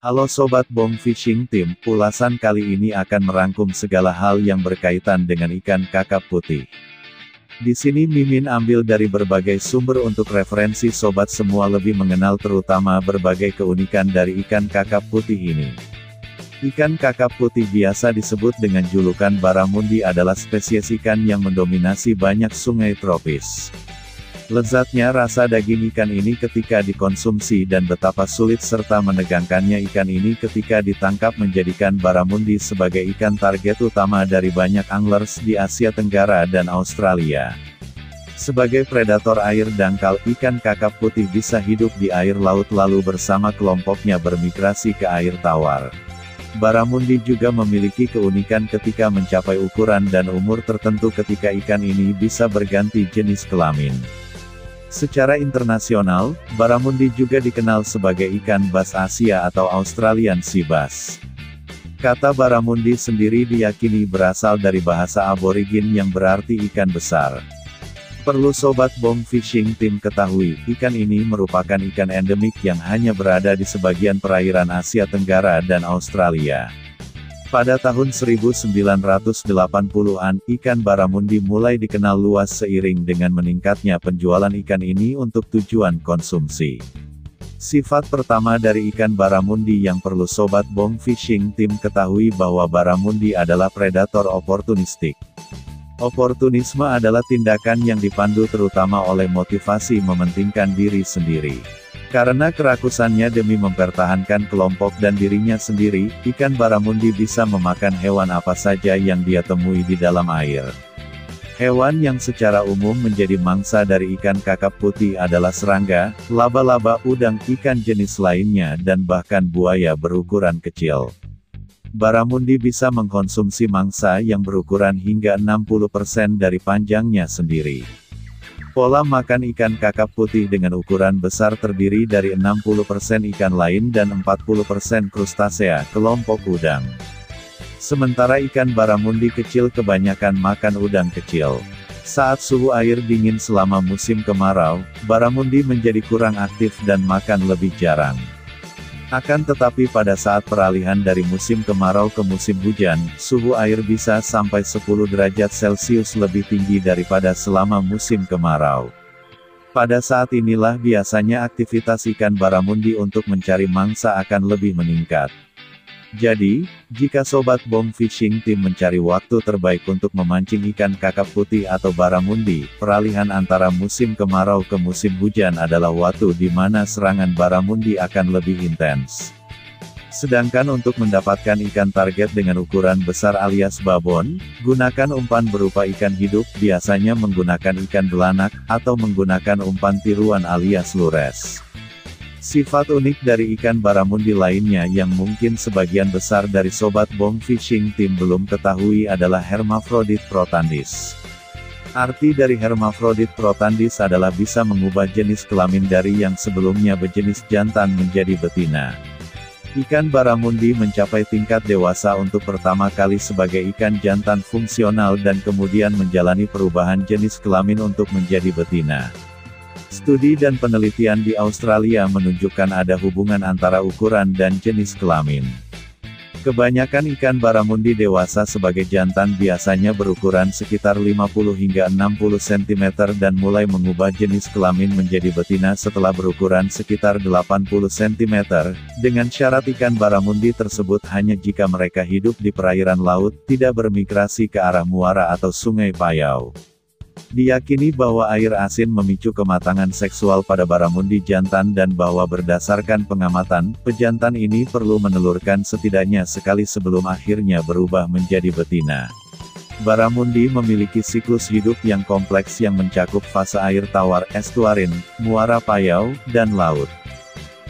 Halo Sobat Bong Fishing Team, ulasan kali ini akan merangkum segala hal yang berkaitan dengan ikan kakap putih. Di sini Mimin ambil dari berbagai sumber untuk referensi sobat semua lebih mengenal terutama berbagai keunikan dari ikan kakap putih ini. Ikan kakap putih biasa disebut dengan julukan baramundi adalah spesies ikan yang mendominasi banyak sungai tropis. Lezatnya rasa daging ikan ini ketika dikonsumsi dan betapa sulit serta menegangkannya ikan ini ketika ditangkap menjadikan baramundi sebagai ikan target utama dari banyak anglers di Asia Tenggara dan Australia. Sebagai predator air dangkal, ikan kakap putih bisa hidup di air laut lalu bersama kelompoknya bermigrasi ke air tawar. Baramundi juga memiliki keunikan ketika mencapai ukuran dan umur tertentu ketika ikan ini bisa berganti jenis kelamin. Secara internasional, baramundi juga dikenal sebagai ikan bass Asia atau Australian sea bass. Kata baramundi sendiri diyakini berasal dari bahasa aborigin yang berarti ikan besar. Perlu Sobat Bong Fishing Team ketahui, ikan ini merupakan ikan endemik yang hanya berada di sebagian perairan Asia Tenggara dan Australia. Pada tahun 1980-an, ikan baramundi mulai dikenal luas seiring dengan meningkatnya penjualan ikan ini untuk tujuan konsumsi. Sifat pertama dari ikan baramundi yang perlu Sobat Bong Fishing Team ketahui bahwa baramundi adalah predator oportunistik. Oportunisme adalah tindakan yang dipandu terutama oleh motivasi mementingkan diri sendiri. Karena kerakusannya demi mempertahankan kelompok dan dirinya sendiri, ikan baramundi bisa memakan hewan apa saja yang dia temui di dalam air. Hewan yang secara umum menjadi mangsa dari ikan kakap putih adalah serangga, laba-laba, udang, ikan jenis lainnya dan bahkan buaya berukuran kecil. Baramundi bisa mengkonsumsi mangsa yang berukuran hingga 60% dari panjangnya sendiri. Pola makan ikan kakap putih dengan ukuran besar terdiri dari 60% ikan lain dan 40% krustasea, kelompok udang. Sementara ikan baramundi kecil kebanyakan makan udang kecil. Saat suhu air dingin selama musim kemarau, baramundi menjadi kurang aktif dan makan lebih jarang. Akan tetapi pada saat peralihan dari musim kemarau ke musim hujan, suhu air bisa sampai 10 derajat Celcius lebih tinggi daripada selama musim kemarau. Pada saat inilah biasanya aktivitas ikan baramundi untuk mencari mangsa akan lebih meningkat. Jadi, jika Sobat Bong Fishing Team mencari waktu terbaik untuk memancing ikan kakap putih atau baramundi, peralihan antara musim kemarau ke musim hujan adalah waktu di mana serangan baramundi akan lebih intens. Sedangkan untuk mendapatkan ikan target dengan ukuran besar alias babon, gunakan umpan berupa ikan hidup, biasanya menggunakan ikan belanak, atau menggunakan umpan tiruan alias lures. Sifat unik dari ikan baramundi lainnya yang mungkin sebagian besar dari Sobat Bong Fishing Team belum ketahui adalah hermafrodit protandis. Arti dari hermafrodit protandis adalah bisa mengubah jenis kelamin dari yang sebelumnya berjenis jantan menjadi betina. Ikan baramundi mencapai tingkat dewasa untuk pertama kali sebagai ikan jantan fungsional dan kemudian menjalani perubahan jenis kelamin untuk menjadi betina. Studi dan penelitian di Australia menunjukkan ada hubungan antara ukuran dan jenis kelamin. Kebanyakan ikan baramundi dewasa sebagai jantan biasanya berukuran sekitar 50 hingga 60 cm dan mulai mengubah jenis kelamin menjadi betina setelah berukuran sekitar 80 cm, dengan syarat ikan baramundi tersebut hanya jika mereka hidup di perairan laut, tidak bermigrasi ke arah muara atau sungai payau. Diyakini bahwa air asin memicu kematangan seksual pada baramundi jantan dan bahwa berdasarkan pengamatan, pejantan ini perlu menelurkan setidaknya sekali sebelum akhirnya berubah menjadi betina. Baramundi memiliki siklus hidup yang kompleks yang mencakup fase air tawar, estuarin, muara payau, dan laut.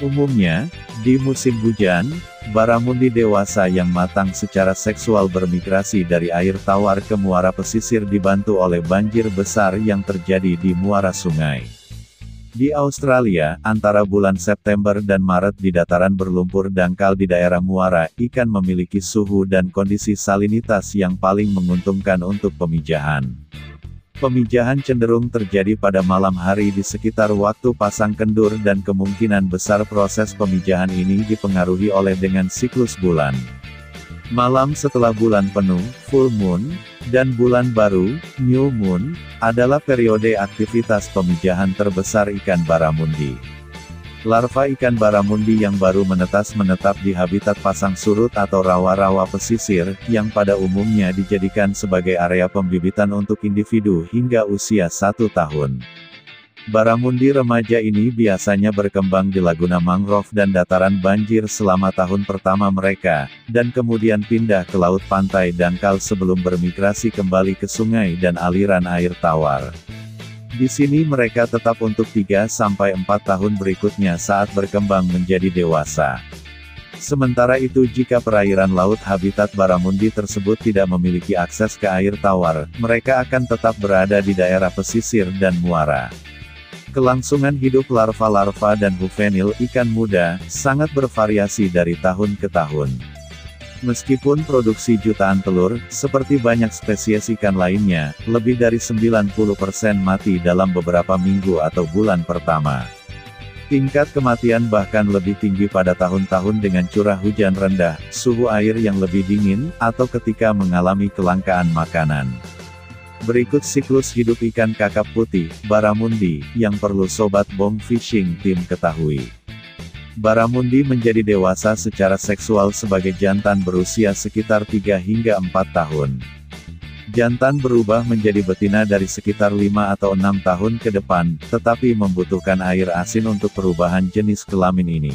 Umumnya, di musim hujan, baramundi dewasa yang matang secara seksual bermigrasi dari air tawar ke muara pesisir dibantu oleh banjir besar yang terjadi di muara sungai. Di Australia, antara bulan September dan Maret di dataran berlumpur dangkal di daerah muara, ikan memiliki suhu dan kondisi salinitas yang paling menguntungkan untuk pemijahan. Pemijahan cenderung terjadi pada malam hari di sekitar waktu pasang kendur dan kemungkinan besar proses pemijahan ini dipengaruhi oleh dengan siklus bulan. Malam setelah bulan penuh, full moon, dan bulan baru, new moon, adalah periode aktivitas pemijahan terbesar ikan baramundi. Larva ikan baramundi yang baru menetas menetap di habitat pasang surut atau rawa-rawa pesisir, yang pada umumnya dijadikan sebagai area pembibitan untuk individu hingga usia 1 tahun. Baramundi remaja ini biasanya berkembang di laguna mangrove dan dataran banjir selama tahun pertama mereka, dan kemudian pindah ke laut pantai dangkal sebelum bermigrasi kembali ke sungai dan aliran air tawar. Di sini mereka tetap untuk 3-4 tahun berikutnya saat berkembang menjadi dewasa. Sementara itu jika perairan laut habitat baramundi tersebut tidak memiliki akses ke air tawar, mereka akan tetap berada di daerah pesisir dan muara. Kelangsungan hidup larva-larva dan juvenil ikan muda, sangat bervariasi dari tahun ke tahun. Meskipun produksi jutaan telur, seperti banyak spesies ikan lainnya, lebih dari 90% mati dalam beberapa minggu atau bulan pertama. Tingkat kematian bahkan lebih tinggi pada tahun-tahun dengan curah hujan rendah, suhu air yang lebih dingin, atau ketika mengalami kelangkaan makanan. Berikut siklus hidup ikan kakap putih, baramundi, yang perlu Sobat Bong Fishing Team ketahui. Baramundi menjadi dewasa secara seksual sebagai jantan berusia sekitar 3 hingga 4 tahun. Jantan berubah menjadi betina dari sekitar 5 atau 6 tahun ke depan, tetapi membutuhkan air asin untuk perubahan jenis kelamin ini.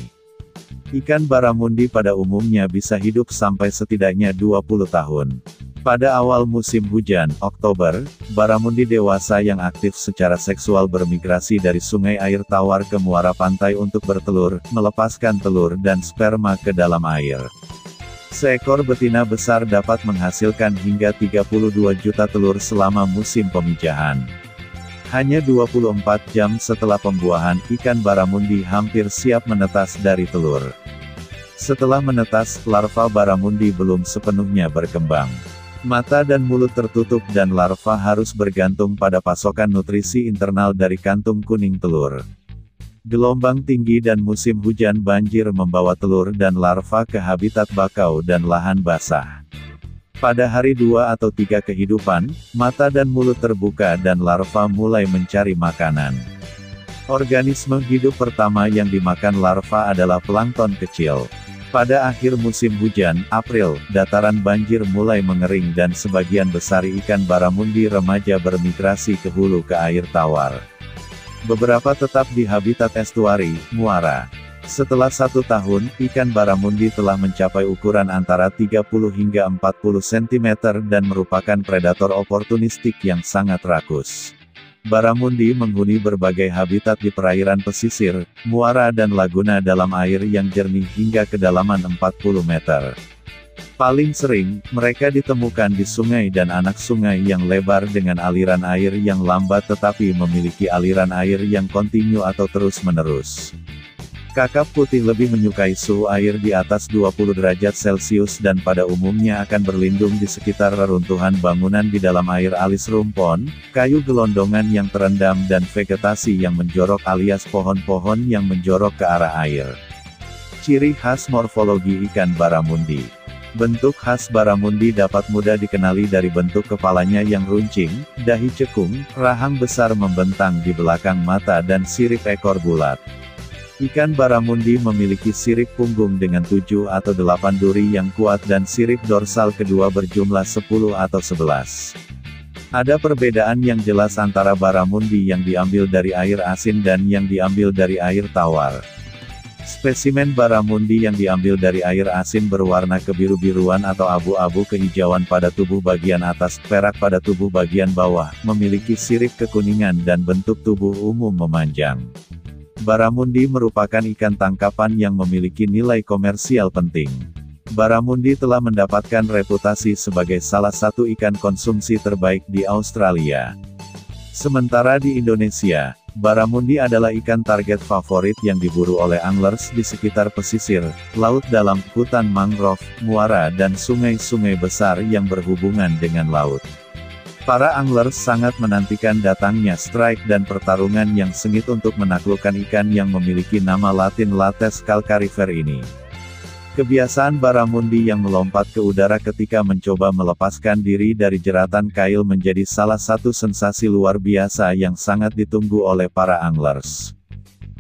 Ikan baramundi pada umumnya bisa hidup sampai setidaknya 20 tahun. Pada awal musim hujan, Oktober, baramundi dewasa yang aktif secara seksual bermigrasi dari sungai air tawar ke muara pantai untuk bertelur, melepaskan telur dan sperma ke dalam air. Seekor betina besar dapat menghasilkan hingga 32 juta telur selama musim pemijahan. Hanya 24 jam setelah pembuahan, ikan baramundi hampir siap menetas dari telur. Setelah menetas, larva baramundi belum sepenuhnya berkembang. Mata dan mulut tertutup dan larva harus bergantung pada pasokan nutrisi internal dari kantung kuning telur. Gelombang tinggi dan musim hujan banjir membawa telur dan larva ke habitat bakau dan lahan basah. Pada hari 2 atau 3 kehidupan, mata dan mulut terbuka dan larva mulai mencari makanan. Organisme hidup pertama yang dimakan larva adalah plankton kecil. Pada akhir musim hujan, April, dataran banjir mulai mengering dan sebagian besar ikan baramundi remaja bermigrasi ke hulu ke air tawar. Beberapa tetap di habitat estuari, muara. Setelah 1 tahun, ikan baramundi telah mencapai ukuran antara 30 hingga 40 cm dan merupakan predator oportunistik yang sangat rakus. Baramundi menghuni berbagai habitat di perairan pesisir, muara dan laguna dalam air yang jernih hingga kedalaman 40 meter. Paling sering, mereka ditemukan di sungai dan anak sungai yang lebar dengan aliran air yang lambat tetapi memiliki aliran air yang kontinu atau terus-menerus. Kakap putih lebih menyukai suhu air di atas 20 derajat Celcius dan pada umumnya akan berlindung di sekitar reruntuhan bangunan di dalam air alis rumpon, kayu gelondongan yang terendam dan vegetasi yang menjorok alias pohon-pohon yang menjorok ke arah air. Ciri khas morfologi ikan baramundi. Bentuk khas baramundi dapat mudah dikenali dari bentuk kepalanya yang runcing, dahi cekung, rahang besar membentang di belakang mata dan sirip ekor bulat. Ikan baramundi memiliki sirip punggung dengan 7 atau 8 duri yang kuat dan sirip dorsal kedua berjumlah 10 atau 11. Ada perbedaan yang jelas antara baramundi yang diambil dari air asin dan yang diambil dari air tawar. Spesimen baramundi yang diambil dari air asin berwarna kebiru-biruan atau abu-abu kehijauan pada tubuh bagian atas, perak pada tubuh bagian bawah, memiliki sirip kekuningan dan bentuk tubuh umum memanjang. Baramundi merupakan ikan tangkapan yang memiliki nilai komersial penting. Baramundi telah mendapatkan reputasi sebagai salah satu ikan konsumsi terbaik di Australia. Sementara di Indonesia, baramundi adalah ikan target favorit yang diburu oleh anglers di sekitar pesisir, laut dalam, hutan mangrove, muara dan sungai-sungai besar yang berhubungan dengan laut. Para anglers sangat menantikan datangnya strike dan pertarungan yang sengit untuk menaklukkan ikan yang memiliki nama latin Lates calcarifer ini. Kebiasaan baramundi yang melompat ke udara ketika mencoba melepaskan diri dari jeratan kail menjadi salah satu sensasi luar biasa yang sangat ditunggu oleh para anglers.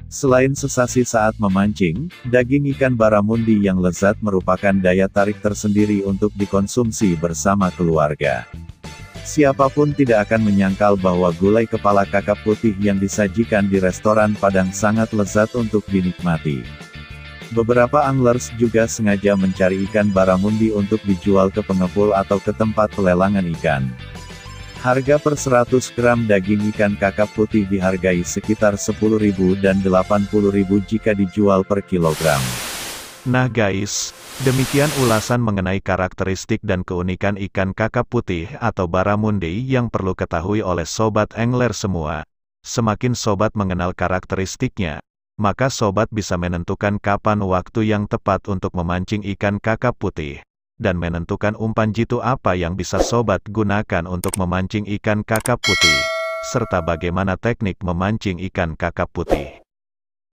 Selain sensasi saat memancing, daging ikan baramundi yang lezat merupakan daya tarik tersendiri untuk dikonsumsi bersama keluarga. Siapapun tidak akan menyangkal bahwa gulai kepala kakap putih yang disajikan di restoran Padang sangat lezat untuk dinikmati. Beberapa anglers juga sengaja mencari ikan baramundi untuk dijual ke pengepul atau ke tempat pelelangan ikan. Harga per 100 gram daging ikan kakap putih dihargai sekitar 10.000 dan 80.000 jika dijual per kilogram. Nah guys, demikian ulasan mengenai karakteristik dan keunikan ikan kakap putih atau baramundi yang perlu ketahui oleh sobat angler semua. Semakin sobat mengenal karakteristiknya, maka sobat bisa menentukan kapan waktu yang tepat untuk memancing ikan kakap putih, dan menentukan umpan jitu apa yang bisa sobat gunakan untuk memancing ikan kakap putih, serta bagaimana teknik memancing ikan kakap putih.